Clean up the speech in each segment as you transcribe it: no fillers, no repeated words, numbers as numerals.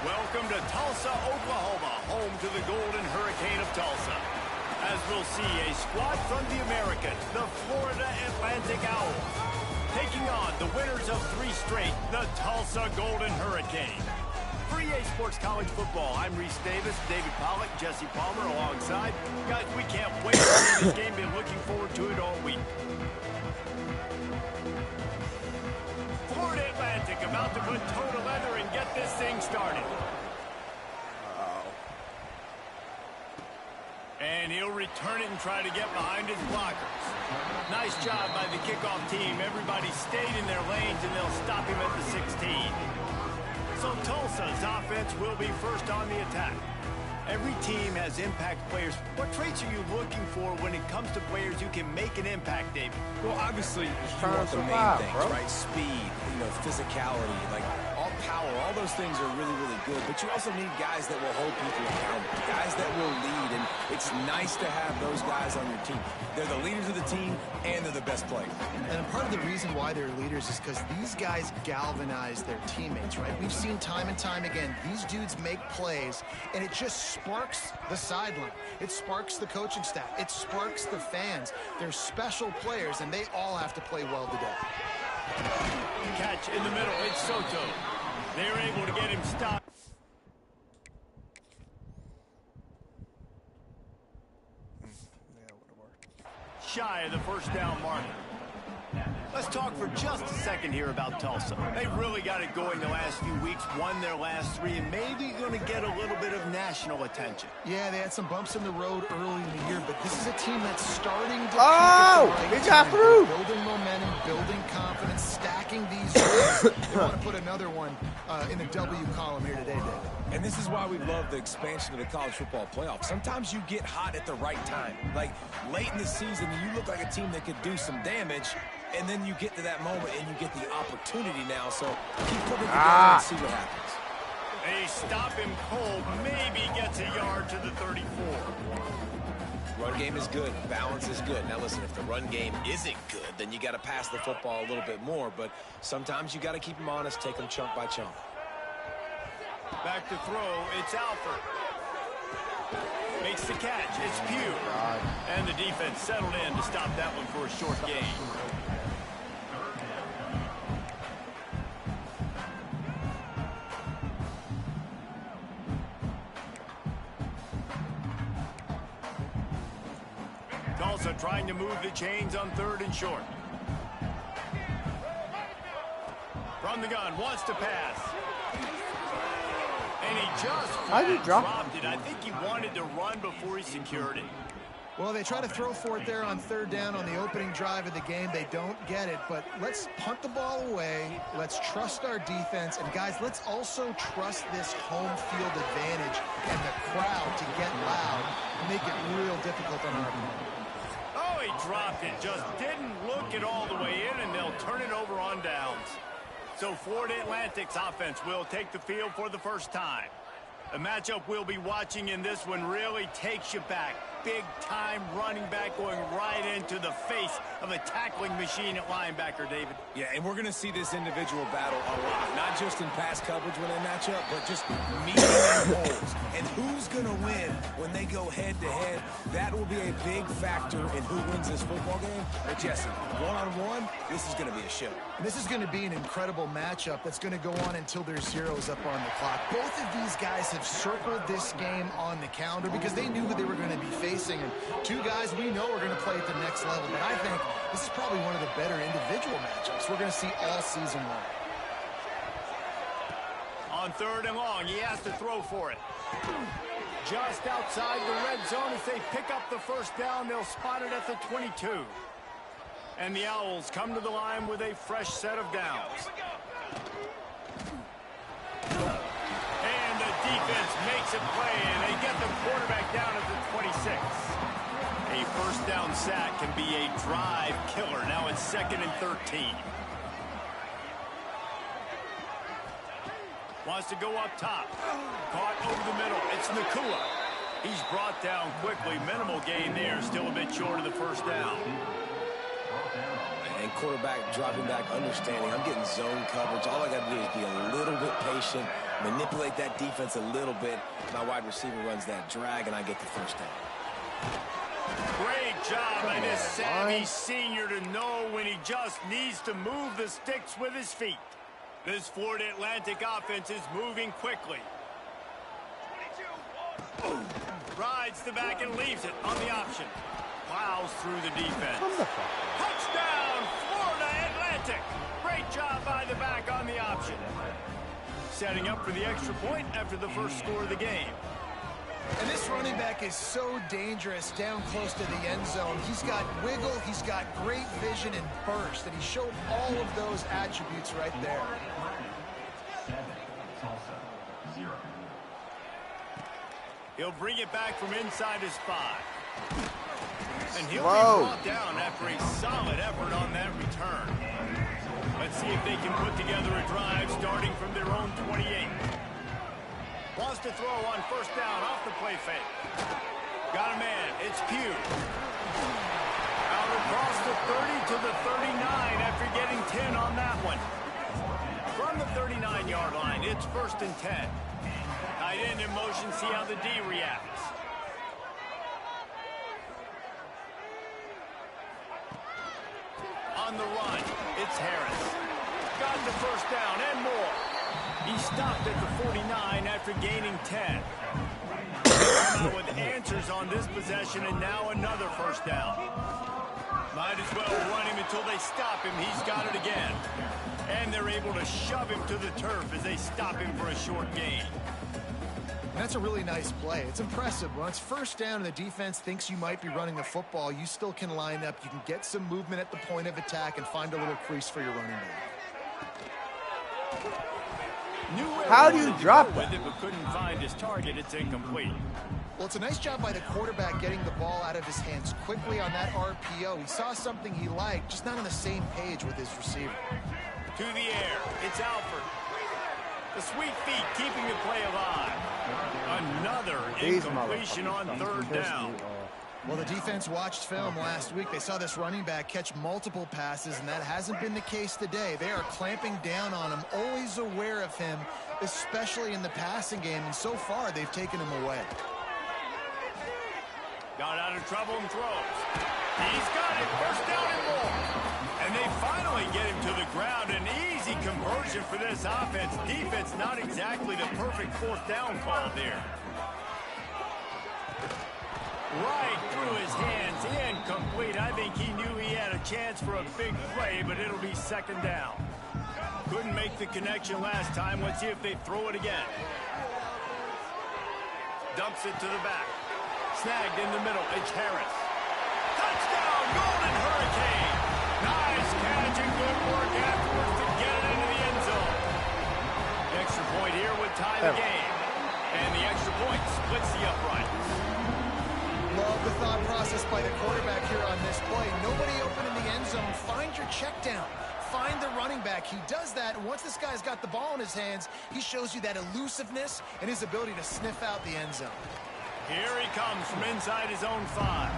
Welcome to Tulsa, Oklahoma, home to the Golden Hurricane of Tulsa. As we'll see a squad from the Americans, the Florida Atlantic Owls, taking on the winners of 3 straight, the Tulsa Golden Hurricane. For EA Sports College Football, I'm Reese Davis, David Pollack, Jesse Palmer alongside. Guys, we can't wait to see this game. Been looking forward to it all week. Florida Atlantic about to put toe to leather and get this thing started. And he'll return it and try to get behind his blockers. Nice job by the kickoff team. Everybody stayed in their lanes, and they'll stop him at the 16. So Tulsa's offense will be first on the attack. Every team has impact players. What traits are you looking for when it comes to players who can make an impact, David? Well, obviously, you want the main things, right? Speed, physicality, like all power, all those things are really, really good. But you also need guys that will hold people accountable, guys that will lead, and it's nice to have those guys on your team. They're the leaders of the team, and they're the best players. And part of the reason why they're leaders is because these guys galvanize their teammates, right? We've seen time and time again, these dudes make plays, and it just sparks the sideline. It sparks the coaching staff. It sparks the fans. They're special players, and they all have to play well today. Catch in the middle. It's Soto. They're able to get him stopped. Shy of the first down marker. Let's talk for just a second here about Tulsa. They really got it going the last few weeks, won their last 3, and maybe going to get a little bit of national attention. Yeah, they had some bumps in the road early in the year, but this is a team that's starting to he got through. Building momentum, building confidence, stacking these wins. They want to put another one in the W column here today, David. And this is why we love the expansion of the college football playoff. Sometimes you get hot at the right time. Like late in the season, you look like a team that could do some damage, and then you get to that moment and you get the opportunity now. So keep putting it together and see what happens. They stop him cold, maybe gets a yard to the 34. Run game is good. Balance is good. Now listen, if the run game isn't good, then you got to pass the football a little bit more. But sometimes you got to keep them honest, take them chunk by chunk. Back to throw, it's Alford. Makes the catch, it's Pugh. And the defense settled in to stop that one for a short gain. Tulsa trying to move the chains on 3rd and short. From the gun, wants to pass. And he just dropped it. I think he wanted to run before he secured it. Well, they try to throw for it there on 3rd down on the opening drive of the game. They don't get it, but let's punt the ball away. Let's trust our defense. And, guys, let's also trust this home field advantage and the crowd to get loud and make it real difficult on our opponent. Oh, he dropped it. Just didn't look it all the way in, and they'll turn it over on downs. So Florida Atlantic's offense will take the field for the first time. The matchup we'll be watching in this one really takes you back. Big-time running back going right into the face of a tackling machine at linebacker, David. Yeah, and we're going to see this individual battle a lot. Not just in pass coverage when they match up, but just meeting their holes. And who's going to win when they go head-to-head? That will be a big factor in who wins this football game. But, Jesse, one-on-one, this is going to be a show. And this is going to be an incredible matchup that's going to go on until there's zeros up on the clock. Both of these guys have circled this game on the calendar because they knew who they were going to be facing. And 2 guys we know are going to play at the next level. But I think this is probably one of the better individual matchups we're going to see all season long. On 3rd and long, he has to throw for it. Just outside the red zone as they pick up the first down. They'll spot it at the 22. And the Owls come to the line with a fresh set of downs. And the defense makes a play, and they get the quarterback down at the 26. A first down sack can be a drive killer. Now it's 2nd and 13. Wants to go up top. Caught over the middle. It's Nakua. He's brought down quickly. Minimal gain there. Still a bit short of the first down. quarterback dropping back, understanding I'm getting zone coverage. All I got to do is be a little bit patient manipulate that defense a little bit. My wide receiver runs that drag, and I get the first down. Great job by this savvy senior to know when he just needs to move the sticks with his feet. This Florida Atlantic offense is moving quickly. Rides the back and leaves it on the option. Plows through the defense. Touchdown, Florida Atlantic. Great job by the back on the option. Setting up for the extra point after the first score of the game. And this running back is so dangerous down close to the end zone. He's got wiggle, he's got great vision and burst, and he showed all of those attributes right there. Tulsa, 0. He'll bring it back from inside his 5. And he'll be brought down after a solid effort on that return. Let's see if they can put together a drive starting from their own 28. Wants to throw on first down off the play fake. Got a man. It's Pugh. Out across the 30 to the 39 after getting 10 on that one. From the 39-yard line, it's 1st and 10. Tight end in motion, see how the D reacts. On the run, it's Harris. Got the first down and more. He stopped at the 49 after gaining 10. Come out with answers on this possession, and now another first down. Might as well run him until they stop him. He's got it again. And they're able to shove him to the turf as they stop him for a short gain. That's a really nice play. It's impressive. When it's first down and the defense thinks you might be running the football, you still can line up. You can get some movement at the point of attack and find a little crease for your running back. How do you drop with it, but couldn't find his target? It's incomplete. Well, it's a nice job by the quarterback getting the ball out of his hands quickly on that RPO. He saw something he liked, just not on the same page with his receiver. To the air, it's Alford. The sweet feet keeping the play alive. Another incompletion on 3rd down. Well, the defense watched film last week. They saw this running back catch multiple passes, and that hasn't been the case today. They are clamping down on him, always aware of him, especially in the passing game, and so far they've taken him away. Got out of trouble and throws. He's got it, first down and more. And they finally get him to the ground. An easy conversion for this offense. Defense not exactly the perfect 4th down call there. Right through his hands, incomplete. I think he knew he had a chance for a big play, but it'll be 2nd down. Couldn't make the connection last time. Let's see if they throw it again. Dumps it to the back. Snagged in the middle. It's Harris. Touchdown, Golden Hurricane. Nice catch and good work afterwards to get it into the end zone. The extra point here would tie the game. And the extra point splits the uprights. Love the thought process by the quarterback here on this play. Nobody open in the end zone. Find your check down. Find the running back. He does that, and once this guy's got the ball in his hands, he shows you that elusiveness and his ability to sniff out the end zone. Here he comes from inside his own 5.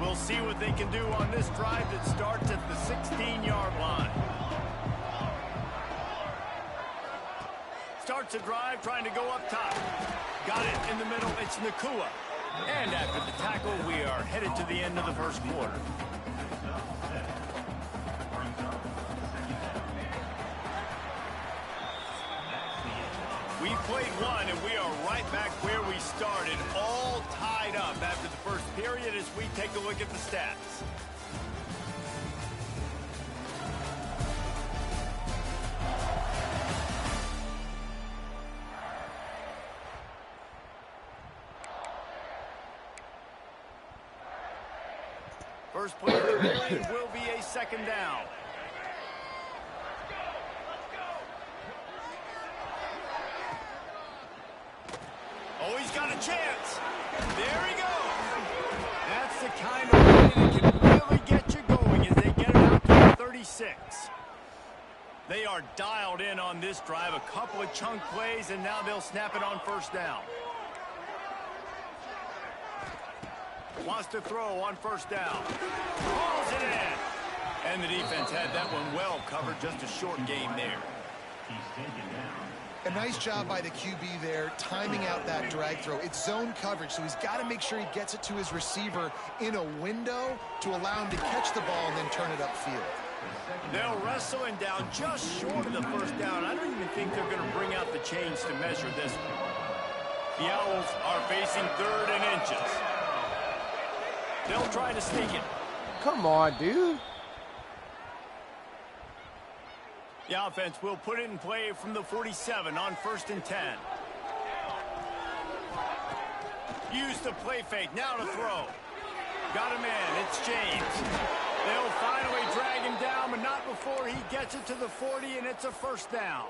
We'll see what they can do on this drive that starts at the 16-yard line. Starts a drive trying to go up top. Got it in the middle. It's Nakua. And after the tackle, we are headed to the end of the first quarter. We played one, and we are right back where we started, all tied up after the first period as we take a look at the stats. First play of the period will be a 2nd down. Oh, he's got a chance. There he goes. That's the kind of play that can really get you going as they get it out to the 36. They are dialed in on this drive. A couple of chunk plays, and now they'll snap it on first down. Wants to throw on first down. Calls it in. And the defense had that one well covered. Just a short game there. A nice job by the QB there, timing out that drag throw. It's zone coverage, so he's got to make sure he gets it to his receiver in a window to allow him to catch the ball and then turn it upfield. They'll wrestle him down just short of the first down. I don't even think they're going to bring out the chains to measure this one. The Owls are facing 3rd and inches. They'll try to sneak it. Come on, dude. The offense will put it in play from the 47 on 1st and 10. Use the play fake. Now to throw. Got a man. It's James. They'll finally drag him down, but not before he gets it to the 40, and it's a 1st down.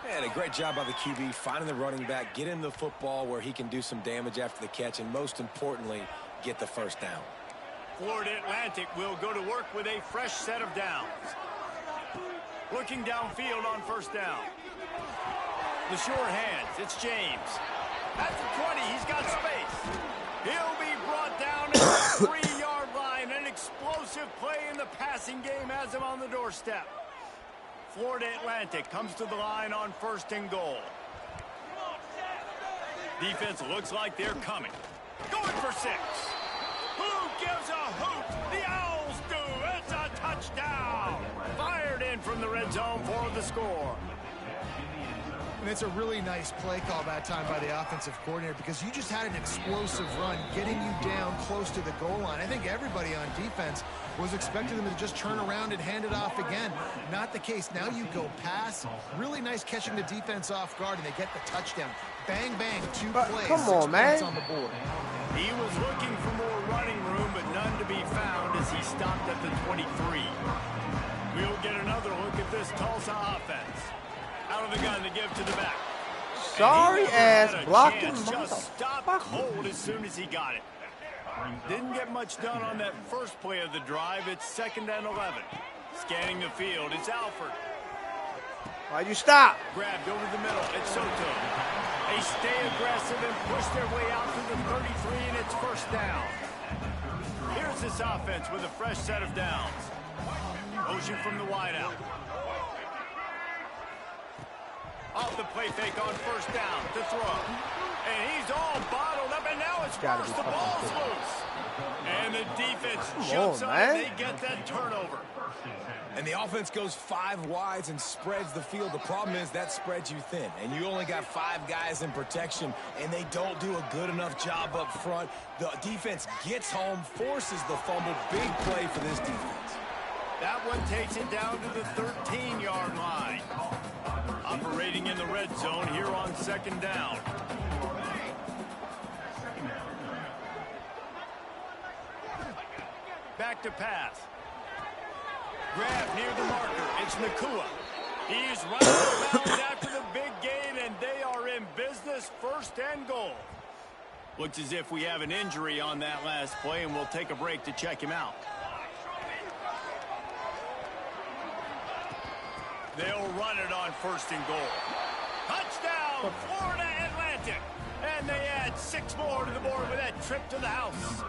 And a great job by the QB finding the running back, get him the football where he can do some damage after the catch, and most importantly, get the 1st down. Florida Atlantic will go to work with a fresh set of downs. Looking downfield on 1st down. The short hands. It's James. At the 20, he's got space. He'll be brought down at the 3-yard line. An explosive play in the passing game has him on the doorstep. Florida Atlantic comes to the line on 1st and goal. Defense looks like they're coming. Going for 6. Who gives a hoot? The Owls do. It's a touchdown. Fired in from the red zone for the score. And it's a really nice play call that time by the offensive coordinator because you just had an explosive run getting you down close to the goal line. I think everybody on defense was expecting them to just turn around and hand it off again. Not the case. Now you go pass. Really nice catching the defense off guard, and they get the touchdown. Bang, bang, 2 plays. Come on, man. On the board. He was looking for more running room, but none to be found as he stopped at the 23. We'll get another look at this Tulsa offense. Out of the gun to give to the back. Sorry ass blocking. Just stopped cold as soon as he got it. Didn't get much done on that first play of the drive. It's 2nd and 11. Scanning the field, it's Alford. Why'd you stop? Grabbed over the middle, it's Soto. They stay aggressive and push their way out to the 33, and it's 1st down. Here's this offense with a fresh set of downs. Motion from the wideout. Off the play fake on 1st down to throw. And he's all bottled up, and now it's first. The ball's loose. And the defense jumps on and they get that turnover. And the offense goes 5 wides and spreads the field. The problem is that spreads you thin, and you only got 5 guys in protection, and they don't do a good enough job up front. The defense gets home, forces the fumble. Big play for this defense. That one takes it down to the 13-yard line. Operating in the red zone here on 2nd down. Back to pass. Grab near the marker. It's Nakua. He's running the bounds after the big gain, and they are in business. 1st and goal. Looks as if we have an injury on that last play, and we'll take a break to check him out. They'll run it on 1st and goal. Touchdown, Florida Atlantic. And they add 6 more to the board with that trip to the house.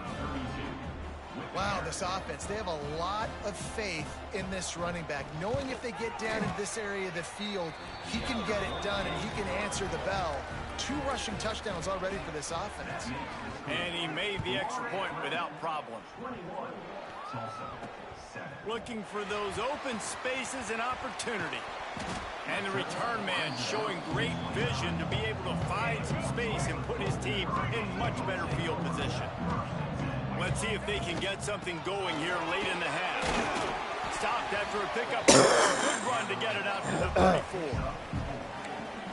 Wow, this offense, they have a lot of faith in this running back. Knowing if they get down in this area of the field, he can get it done and he can answer the bell. 2 rushing touchdowns already for this offense. And he made the extra point without problem. Looking for those open spaces and opportunity. And the return man showing great vision to be able to find some space and put his team in much better field position. Let's see if they can get something going here late in the half. Stopped after a pickup. Good run to get it out to the 34.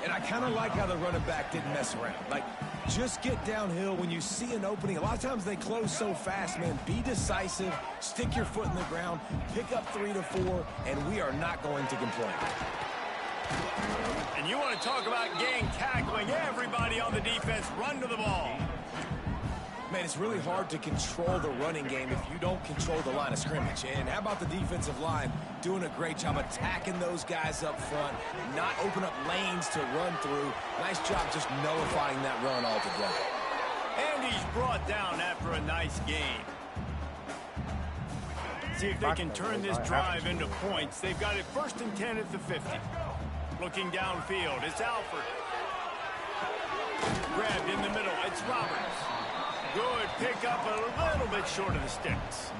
And I kind of like how the running back didn't mess around. Like, just get downhill when you see an opening. A lot of times they close so fast, man. Be decisive, stick your foot in the ground, pick up 3 to 4, and we are not going to complain. And you want to talk about gang tackling. Everybody on the defense run to the ball. Man, it's really hard to control the running game if you don't control the line of scrimmage. And how about the defensive line doing a great job attacking those guys up front, not open up lanes to run through. Nice job just nullifying that run altogether. And he's brought down after a nice game. See if they can turn this drive into points. They've got it 1st and 10 at the 50. Looking downfield, it's Alford. Grabbed in the middle, it's Roberts. Good pickup, a little bit short of the sticks.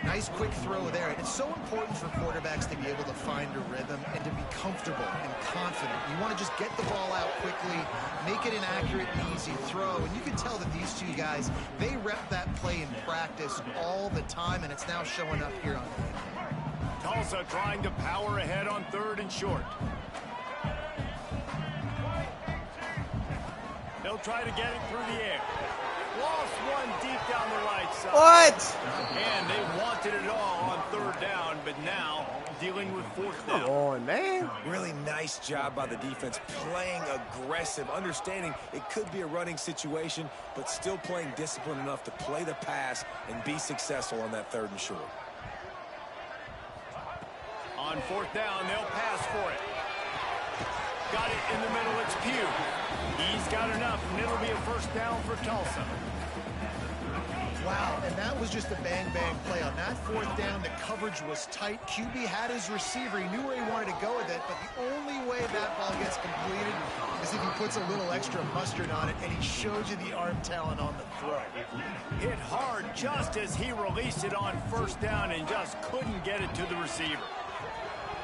Nice quick throw there. And it's so important for quarterbacks to be able to find a rhythm and to be comfortable and confident. You want to just get the ball out quickly, make it an accurate and easy throw. And you can tell that these two guys, they rep that play in practice all the time, and it's now showing up here on the game. Tulsa trying to power ahead on 3rd and short. They'll try to get it through the air. Lost one deep down the right side. What? And they wanted it all on 3rd down, but now dealing with 4th down. Come on, man. Really nice job by the defense, playing aggressive, understanding it could be a running situation, but still playing disciplined enough to play the pass and be successful on that 3rd and short. On 4th down, they'll pass for it. Got it in the middle, it's Pugh. He's got enough, and it'll be a 1st down for Tulsa. Wow, and that was just a bang-bang play. On that 4th down, the coverage was tight. QB had his receiver. He knew where he wanted to go with it, but the only way that ball gets completed is if he puts a little extra mustard on it, and he showed you the arm talent on the throw. Hit hard just as he released it on 1st down and just couldn't get it to the receiver.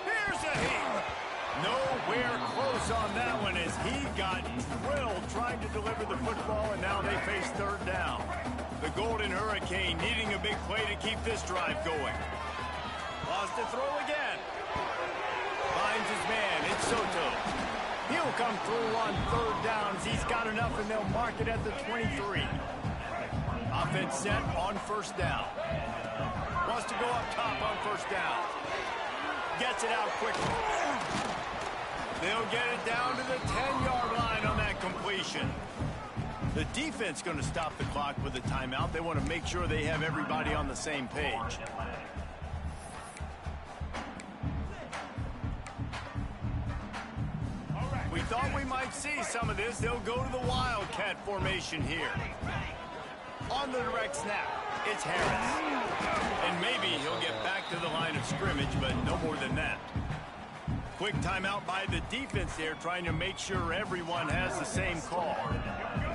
Here's a heat. Nowhere close on that one as he got drilled trying to deliver the football, and now they face 3rd down. The Golden Hurricane needing a big play to keep this drive going. Lost the throw again. Finds his man. It's Soto. He'll come through on 3rd downs. He's got enough, and they'll mark it at the 23. Offense set on 1st down. Wants to go up top on 1st down. Gets it out quickly. They'll get it down to the 10-yard line on that completion. The defense going to stop the clock with a timeout. They want to make sure they have everybody on the same page. We thought we might see some of this. They'll go to the Wildcat formation here. On the direct snap, it's Harris. And maybe he'll get back to the line of scrimmage, but no more than that. Quick timeout by the defense there, trying to make sure everyone has the same call.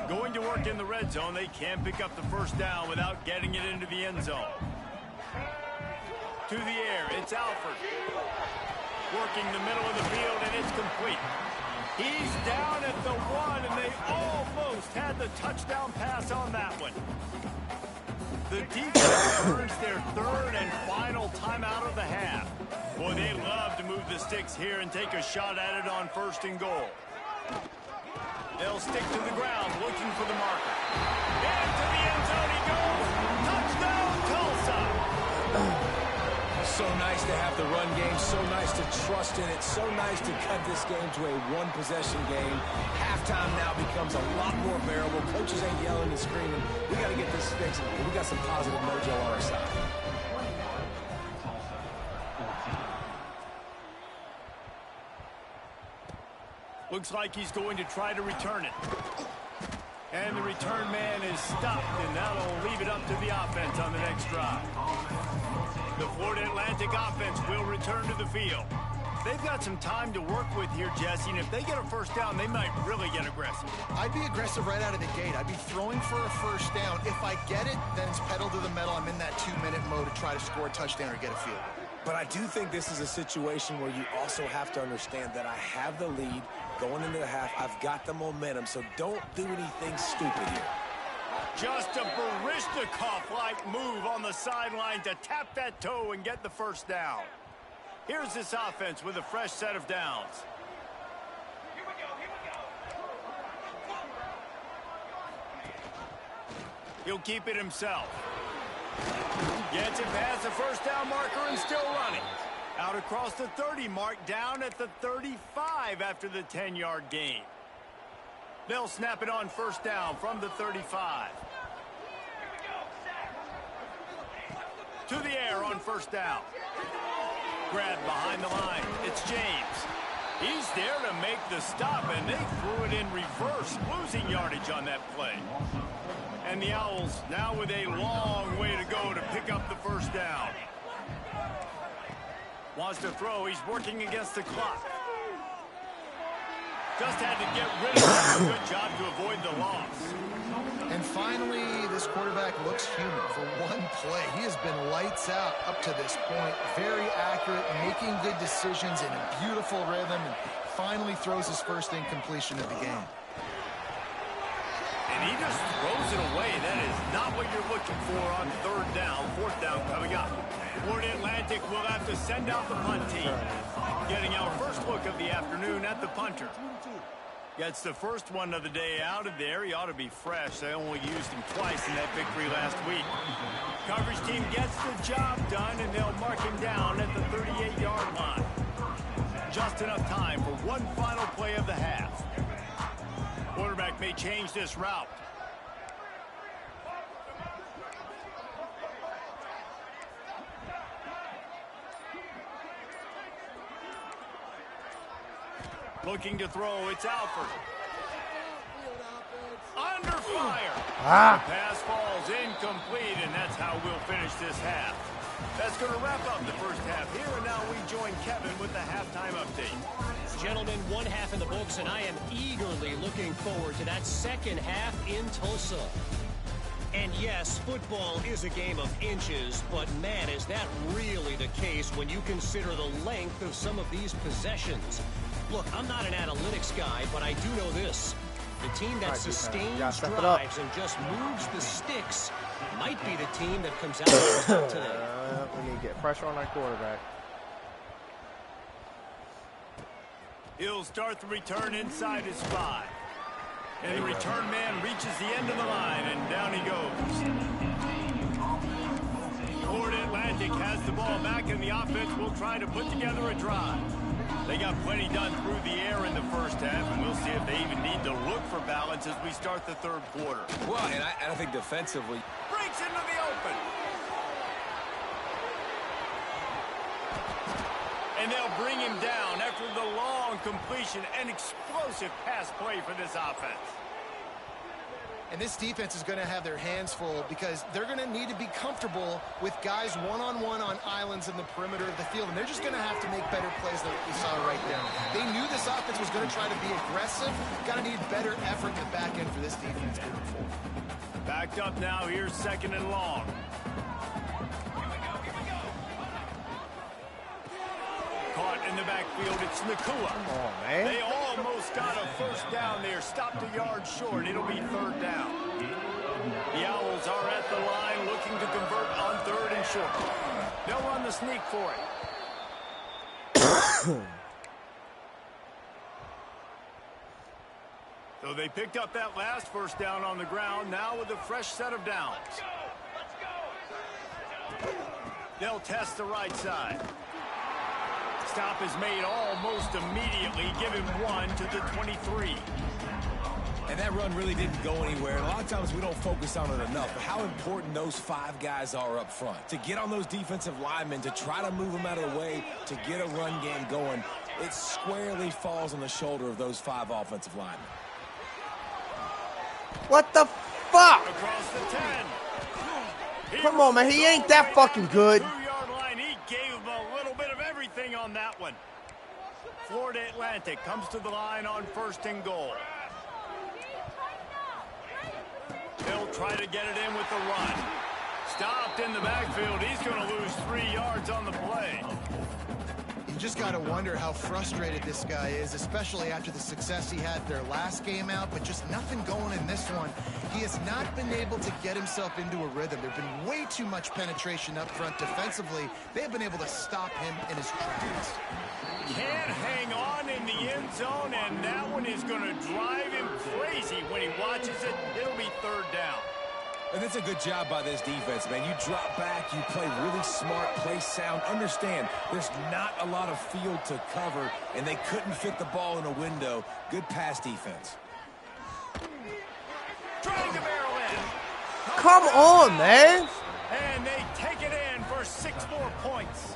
Going to work in the red zone, they can't pick up the 1st down without getting it into the end zone. To the air, it's Alford. Working the middle of the field, and it's complete. He's down at the 1, and they almost had the touchdown pass on that one. The defense earns their 3rd and final timeout of the half. Boy, they love to move the sticks here and take a shot at it on 1st and goal. They'll stick to the ground, looking for the marker. Into the end zone he goes. Touchdown, Tulsa! So nice to have the run game, so nice to trust in it, so nice to cut this game to a 1-possession game. Halftime now becomes a lot more bearable. Coaches ain't yelling and screaming. We got to get this fixed, and we got some positive mojo on our side. Looks like he's going to try to return it. And the return man is stopped, and that'll leave it up to the offense on the next drive. The Florida Atlantic offense will return to the field. They've got some time to work with here, Jesse, and if they get a 1st down, they might really get aggressive. I'd be aggressive right out of the gate. I'd be throwing for a 1st down. If I get it, then it's pedal to the metal. I'm in that 2-minute mode to try to score a touchdown or get a field goal. But I do think this is a situation where you also have to understand that I have the lead going into the half. I've got the momentum, so don't do anything stupid here. Just a Barishnikov-like move on the sideline to tap that toe and get the 1st down. Here's this offense with a fresh set of downs. He'll keep it himself. Gets it past the 1st down marker and still running. Out across the 30 mark, down at the 35 after the 10-yard gain. They'll snap it on 1st down from the 35. To the air on 1st down. Grab behind the line. It's James. He's there to make the stop, and they threw it in reverse, losing yardage on that play. And the Owls now with a long way to go to pick up the 1st down. Wants to throw. He's working against the clock. Just had to get rid of it. Good job to avoid the loss. And finally, this quarterback looks human for one play. He has been lights out up to this point. Very accurate, making good decisions in a beautiful rhythm, and finally throws his first incompletion of the game. And he just throws it away. That is not what you're looking for on third down. Fourth down coming up. Florida Atlantic will have to send out the punt team. Getting our first look of the afternoon at the punter. Gets the first one of the day out of there. He ought to be fresh. They only used him twice in that victory last week. Coverage team gets the job done, and they'll mark him down at the 38-yard line. Just enough time for one final play of the half. Quarterback may change this route. Looking to throw, it's Alford. Under fire. The pass falls incomplete, and that's how we'll finish this half. That's going to wrap up the first half here, and now we join Kevin with the halftime update. Gentlemen, one half in the books, and I am eagerly looking forward to that second half in Tulsa. And yes, football is a game of inches, but man, is that really the case when you consider the length of some of these possessions. Look, I'm not an analytics guy, but I do know this. The team that sustains drives and just moves the sticks might be the team that comes out on top today. We need to get pressure on our quarterback. He'll start the return inside his 5. And the return man reaches the end of the line, and down he goes. Florida Atlantic has the ball back, and the offense will try to put together a drive. They got plenty done through the air in the first half, and we'll see if they even need to look for balance as we start the third quarter. Well, and I think defensively. Breaks into the open. And they'll bring him down after the long completion and explosive pass play for this offense. And this defense is going to have their hands full because they're going to need to be comfortable with guys one-on-one on islands in the perimeter of the field. And they're just going to have to make better plays than we saw right there. They knew this offense was going to try to be aggressive. Got to need better effort in the back end for this defense moving forward. Backed up now. Here's second and long. Caught in the backfield, it's Nakua. Oh, man. They almost got a first down there, stopped a yard short. It'll be third down. The Owls are at the line looking to convert on third and short. They'll run the sneak for it. So they picked up that last first down on the ground, now with a fresh set of downs. They'll test the right side. Stop is made almost immediately. Give him 1 to the 23. And that run really didn't go anywhere. And a lot of times we don't focus on it enough. But how important those 5 guys are up front. To get on those defensive linemen, to try to move them out of the way, to get a run game going, it squarely falls on the shoulder of those 5 offensive linemen. What the fuck? Across the 10. Come on, man. He ain't that fucking good. 2-yard line. He gave him a little bit of everything on that one. Florida Atlantic comes to the line on first and goal. They'll try to get it in with the run. Stopped in the backfield. He's going to lose 3 yards on the play. You just got to wonder how frustrated this guy is, especially after the success he had their last game out, but just nothing going in this one. He has not been able to get himself into a rhythm. There's been way too much penetration up front defensively. They've been able to stop him in his tracks. Can't hang on in the end zone, and that one is going to drive him crazy when he watches it. It'll be third down. And that's a good job by this defense, man. You drop back, you play really smart, play sound. Understand, there's not a lot of field to cover, and they couldn't fit the ball in a window. Good pass defense. Trying to barrel in. Come on, man. And they take it in for 6 more points.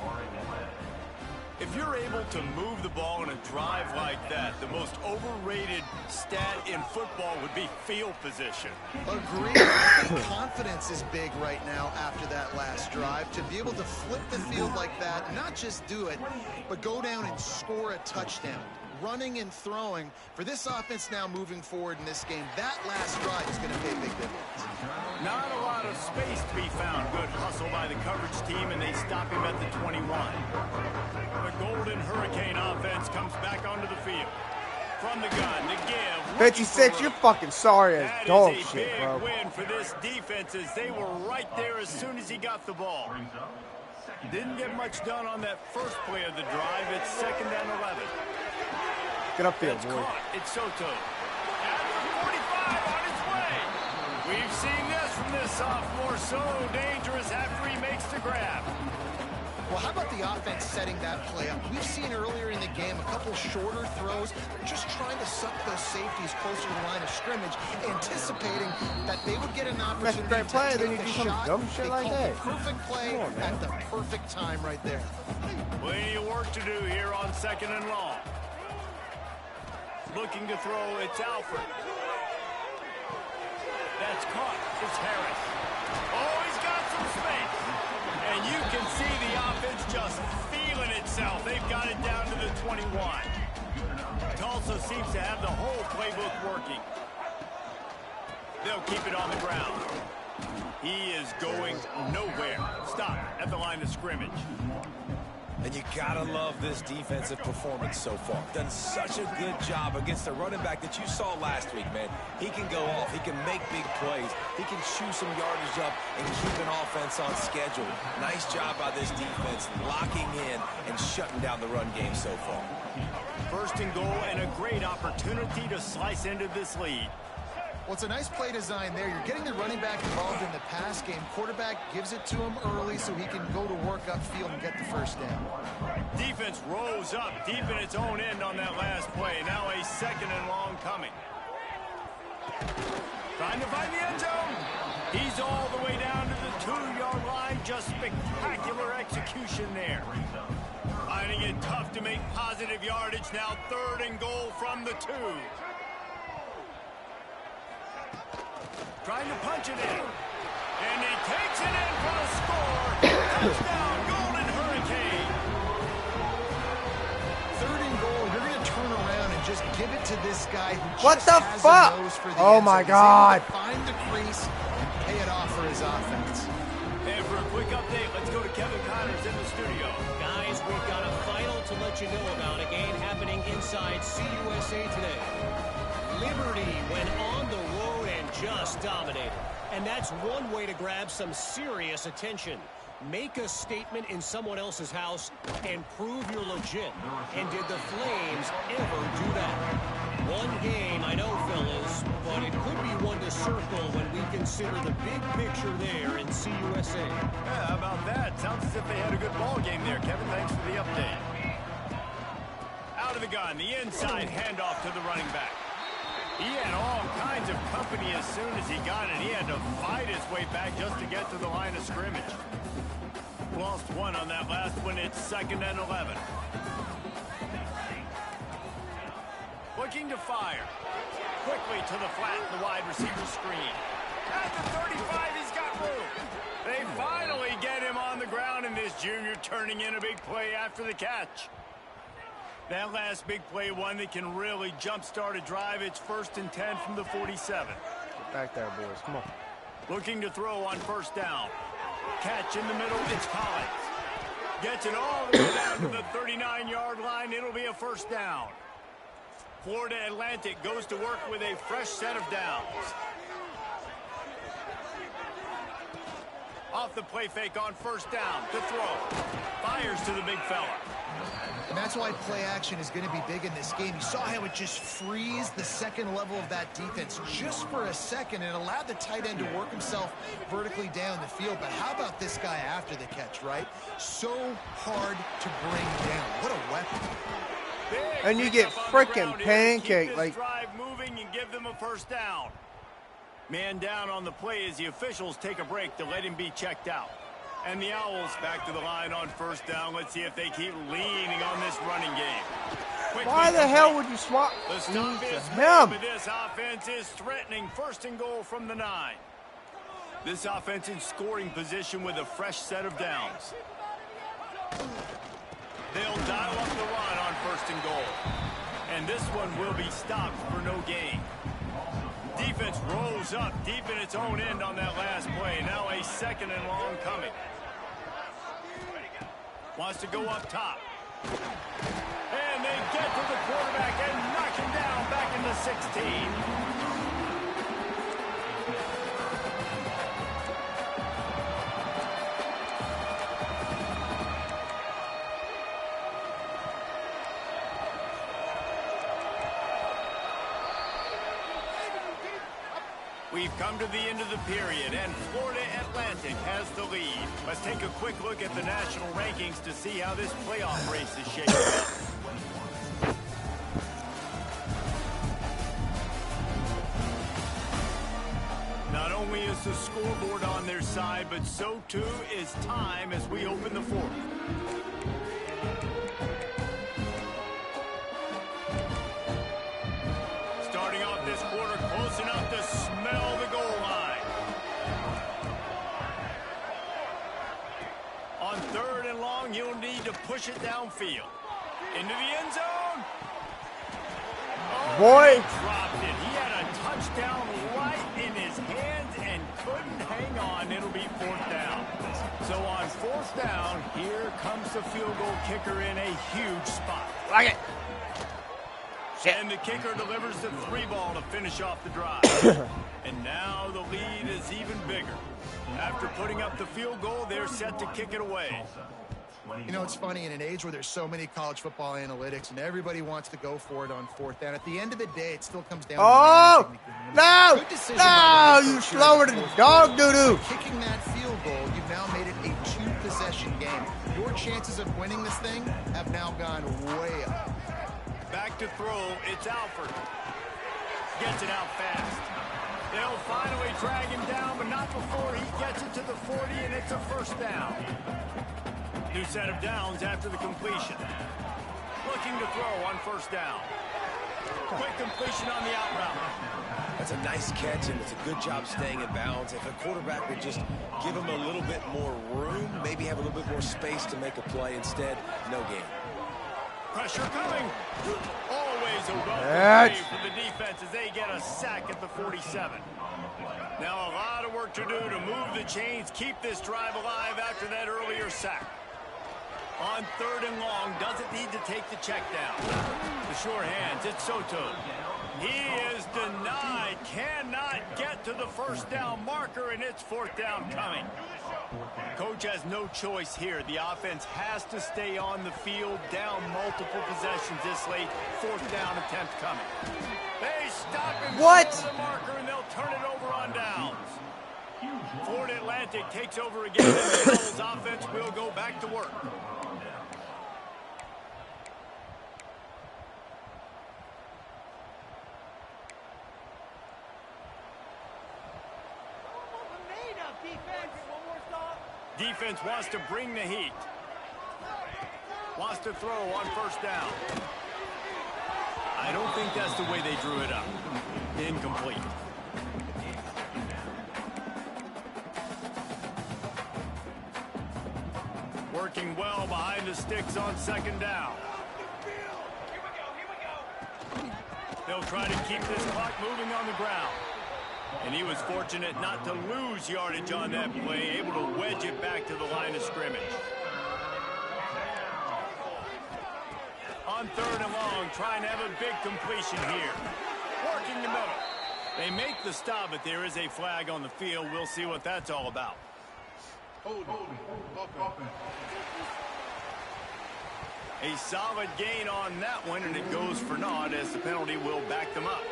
If you're able to move the ball in a drive like that, the most overrated stat in football would be field position. Agreed. I think confidence is big right now after that last drive. To be able to flip the field like that, not just do it, but go down and score a touchdown. running and throwing. For this offense now moving forward in this game, that last drive is going to pay a big difference. Not a lot of space to be found. Good hustle by the coverage team, and they stop him at the 21. The Golden Hurricane offense comes back onto the field. From the gun, the give. 56, you're fucking sorry as dog shit, bro. That is a big win for this defense as they were right there as soon as he got the ball. Didn't get much done on that first play of the drive. It's 2nd and 11. Get upfield, boy. It's Soto. At the 45 on his way. We've seen this from this sophomore. So dangerous after he makes the grab. Well, how about the offense setting that play up? We've seen earlier in the game a couple shorter throws, just trying to suck those safeties closer to the line of scrimmage, anticipating that they would get an opportunity great play, to then you take do a some shot. dumb shit They like called that. the perfect play at the perfect time right there. Plenty of work to do here on 2nd and long. Looking to throw, it's Alfred. That's caught. It's Harris. Oh, he's got some space. And you can see the offense just feeling itself. They've got it down to the 21. Tulsa seems to have the whole playbook working. They'll keep it on the ground. He is going nowhere. Stop at the line of scrimmage. And you gotta love this defensive performance so far. Done such a good job against the running back that you saw last week, man. He can go off. He can make big plays. He can shoot some yardage up and keep an offense on schedule. Nice job by this defense locking in and shutting down the run game so far. 1st and goal and a great opportunity to slice into this lead. Well, it's a nice play design there. You're getting the running back involved in the pass game. Quarterback gives it to him early so he can go to work upfield and get the first down. Defense rose up deep in its own end on that last play. Now a 2nd and long coming. Trying to find the end zone. He's all the way down to the 2-yard line. Just spectacular execution there. Finding it tough to make positive yardage. Now 3rd and goal from the 2. Trying to punch it in. And he takes it in for a score. Touchdown, Golden Hurricane. 3rd and goal. You're going to turn around and just give it to this guy who What just the has fuck? a nose for the Oh end my zone. God. He's able to find the crease and pay it off for his offense. And for a quick update, let's go to Kevin Connors in the studio. Guys, we've got a final to let you know about, a game happening inside CUSA today. Liberty went on the road and just dominated. And that's one way to grab some serious attention. Make a statement in someone else's house and prove you're legit. And did the Flames ever do that? One game, I know, fellas, but it could be one to circle when we consider the big picture there in CUSA. Yeah, how about that? Sounds as if they had a good ball game there, Kevin. Thanks for the update. Out of the gun, the inside handoff to the running back. He had all kinds of company as soon as he got it. He had to fight his way back just to get to the line of scrimmage. Lost one on that last one. It's 2nd and 11. Looking to fire. Quickly to the flat, the wide receiver screen. At the 35, he's got room. They finally get him on the ground, and this junior turning in a big play after the catch. That last big play, one that can really jumpstart a drive. It's 1st and 10 from the 47. Get back there, boys. Come on. Looking to throw on 1st down. Catch in the middle. It's Collins. Gets it all the way down to the 39-yard line. It'll be a 1st down. Florida Atlantic goes to work with a fresh set of downs. Off the play fake on 1st down to throw. Fires to the big fella. And that's why play action is going to be big in this game. You saw how it just frees the second level of that defense just for a second and allowed the tight end to work himself vertically down the field. But how about this guy after the catch, right? So hard to bring down. What a weapon. Big And you get freaking pancaked. Like, drive moving and give them a 1st down. Man down on the play as the officials take a break to let him be checked out. And the Owls back to the line on 1st down. Let's see if they keep leaning on this running game. Quickly why the hell would you swap the me stop to is him? made, but this offense is threatening. 1st and goal from the 9. This offense in scoring position with a fresh set of downs. They'll dial up the run on 1st and goal. And this one will be stopped for no gain. Defense rolls up deep in its own end on that last play. Now a 2nd and long coming. Wants to go up top. And they get to the quarterback and knock him down back into 16. We've come to the end of the period, and Florida Atlantic has the lead. Let's take a quick look at the national rankings to see how this playoff race is shaping up. Not only is the scoreboard on their side, but so too is time as we open the 4th. Starting off this quarter close enough to smell the goal line. On 3rd and long, you'll need to push it downfield. Into the end zone. Oh, boy. He dropped it. He had a touchdown right in his hands and couldn't hang on. It'll be 4th down. So on 4th down, here comes the field goal kicker in a huge spot. Like it. And the kicker delivers the 3 ball to finish off the drive. And now the lead is even bigger. After putting up the field goal, they're set to kick it away. You know, it's funny, in an age where there's so many college football analytics and everybody wants to go for it on 4th down, at the end of the day, it still comes down to Oh! No! No! You slower than dog doo-doo! Kicking that field goal, you've now made it a 2-possession game. Your chances of winning this thing have now gone way up. Back to throw, it's Alford. Gets it out fast. They'll finally drag him down, but not before he gets it to the 40, and it's a 1st down. New set of downs after the completion. Looking to throw on 1st down. Quick completion on the out route. That's a nice catch, and it's a good job staying in bounds. If a quarterback would just give him a little bit more room, maybe have a little bit more space to make a play. Instead, no gain. Pressure coming. Always a welcome save for the defense as they get a sack at the 47. Now a lot of work to do to move the chains, keep this drive alive after that earlier sack. On 3rd and long, doesn't need to take the check down. The sure hands, it's Soto. He is denied, cannot get to the 1st down marker, and it's 4th down coming. Coach has no choice here. The offense has to stay on the field, down multiple possessions this late. 4th down attempt coming. They stop him What? short of the marker, and they'll turn it over on downs. Florida Atlantic takes over again, and the Rebels offense will go back to work. Defense wants to bring the heat. Wants to throw on 1st down. I don't think that's the way they drew it up. Incomplete. Working well behind the sticks on 2nd down. They'll try to keep this clock moving on the ground. And he was fortunate not to lose yardage on that play, able to wedge it back to the line of scrimmage. On 3rd and long, trying to have a big completion here. Working the middle. They make the stop, but there is a flag on the field. We'll see what that's all about. A solid gain on that one, and it goes for naught as the penalty will back them up.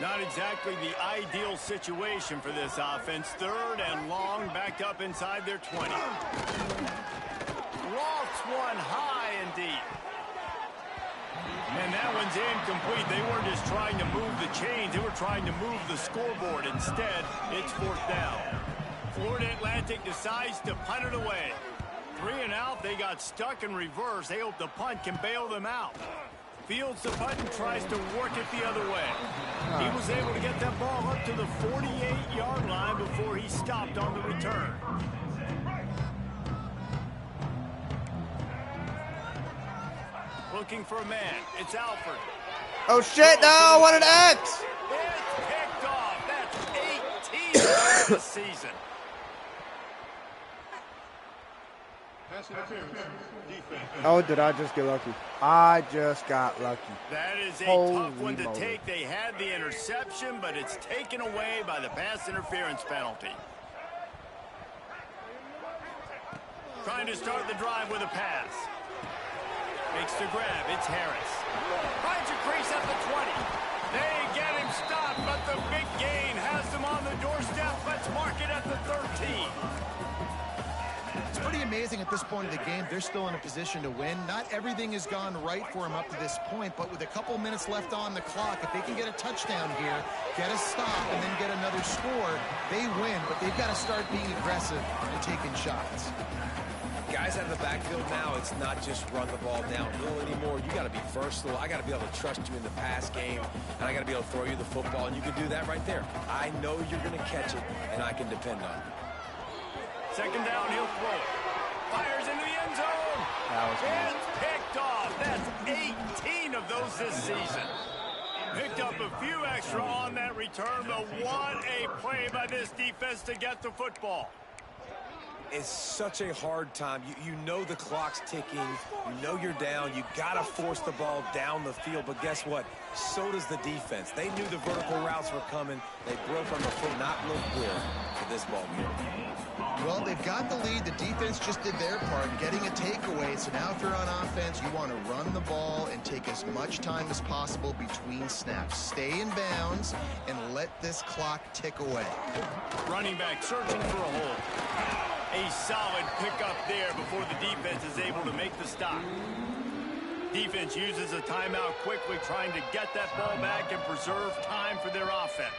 Not exactly the ideal situation for this offense. 3rd and long, backed up inside their 20. Lofts one high and deep. And that one's incomplete. They weren't just trying to move the chains. They were trying to move the scoreboard. Instead, it's 4th down. Florida Atlantic decides to punt it away. 3 and out. They got stuck in reverse. They hope the punt can bail them out. Fields the punt and tries to work it the other way. He was able to get that ball up to the 48-yard line before he stopped on the return. Looking for a man. It's Alford. Oh, shit, no, I want an X. It's picked off. That's 18 this season. Oh, did I just get lucky? I just got lucky. That is a Holy tough one to moly. take. They had the interception, but it's taken away by the pass interference penalty. Trying to start the drive with a pass. Makes the grab. It's Harris. Finds a crease at the 20. They get him stopped, but the big gain has them on the doorstep. Let's mark it at the 13. It's pretty amazing at this point of the game. They're still in a position to win. Not everything has gone right for them up to this point, but with a couple minutes left on the clock, if they can get a touchdown here, get a stop, and then get another score, they win. But they've got to start being aggressive and taking shots. Guys out of the backfield now, it's not just run the ball downhill anymore. You got to be versatile. I got to be able to trust you in the pass game, and I got to be able to throw you the football, and you can do that right there. I know you're going to catch it, and I can depend on it. Second down, he'll throw it. Fires into the end zone. It's picked off. That's 18 of those this season. Picked up a few extra on that return, but what a play by this defense to get the football. It's such a hard time. You know the clock's ticking. You know you're down. You got to force the ball down the field. But guess what? So does the defense. They knew the vertical routes were coming. They broke on the foot. Not look good for this ball game. Well, they've got the lead. The defense just did their part, getting a takeaway. So now if you're on offense, you want to run the ball and take as much time as possible between snaps. Stay in bounds and let this clock tick away. Running back searching for a hole. A solid pickup there before the defense is able to make the stop. Defense uses a timeout quickly, trying to get that ball back and preserve time for their offense.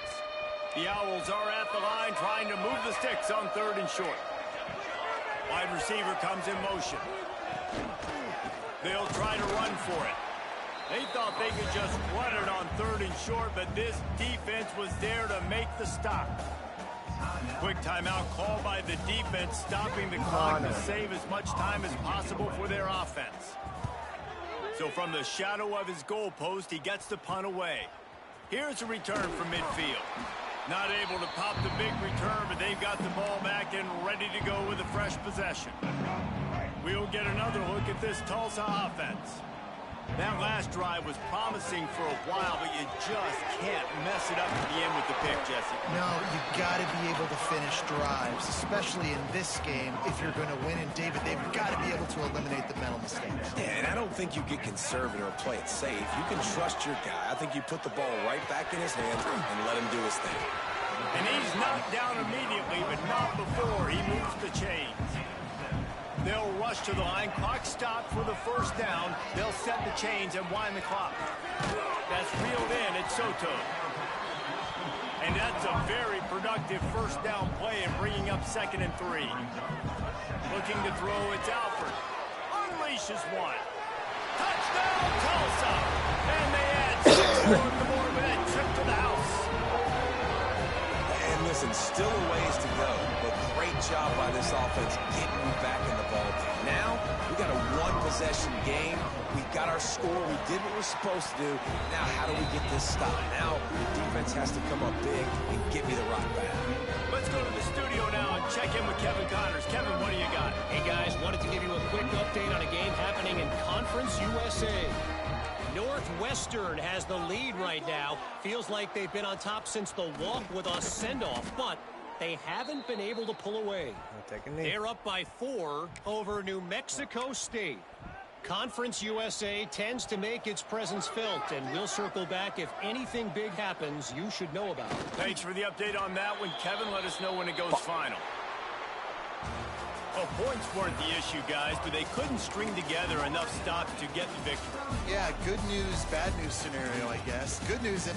The Owls are at the line, trying to move the sticks on 3rd and short. Wide receiver comes in motion. They'll try to run for it. They thought they could just run it on 3rd and short, but this defense was there to make the stop. Quick timeout call by the defense, stopping the clock to save as much time as possible for their offense. So from the shadow of his goalpost, he gets the punt away. Here's a return from midfield. Not able to pop the big return, but they've got the ball back and ready to go with a fresh possession. We'll get another look at this Tulsa offense. That last drive was promising for a while, but you just can't mess it up at the end with the pick, Jesse. No, you've got to be able to finish drives, especially in this game. If you're going to win, and David, they've got to be able to eliminate the mental mistakes. Yeah, and I don't think you get conservative or play it safe. You can trust your guy. I think you put the ball right back in his hands and let him do his thing. And he's knocked down immediately, but not before he moves the chains. They'll rush to the line. Clock stopped for the first down. They'll set the chains and wind the clock. That's reeled in at Soto. And that's a very productive first down play in bringing up 2nd and 3. Looking to throw, it's Alford. Unleashes one. Touchdown, Tulsa! And they add 6 more to the board with that trip to the house. And listen, still a ways to go, but great job by this offense getting you back in the ball game. Now, we got a one-possession game. We got our score. We did what we're supposed to do. Now, how do we get this stop? Now, the defense has to come up big and get me the rock back. Let's go to the studio now and check in with Kevin Connors. Kevin, what do you got? Hey, guys, wanted to give you a quick update on a game happening in Conference USA. Northwestern has the lead right now. Feels like they've been on top since the walk with a send-off, but they haven't been able to pull away. They're up by 4 over New Mexico State. Conference USA tends to make its presence felt, and we'll circle back if anything big happens you should know about. Thanks for the update on that one, Kevin. Let us know when it goes final. Well, points weren't the issue, guys, but they couldn't string together enough stops to get the victory. Yeah, good news, bad news scenario, I guess. Good news.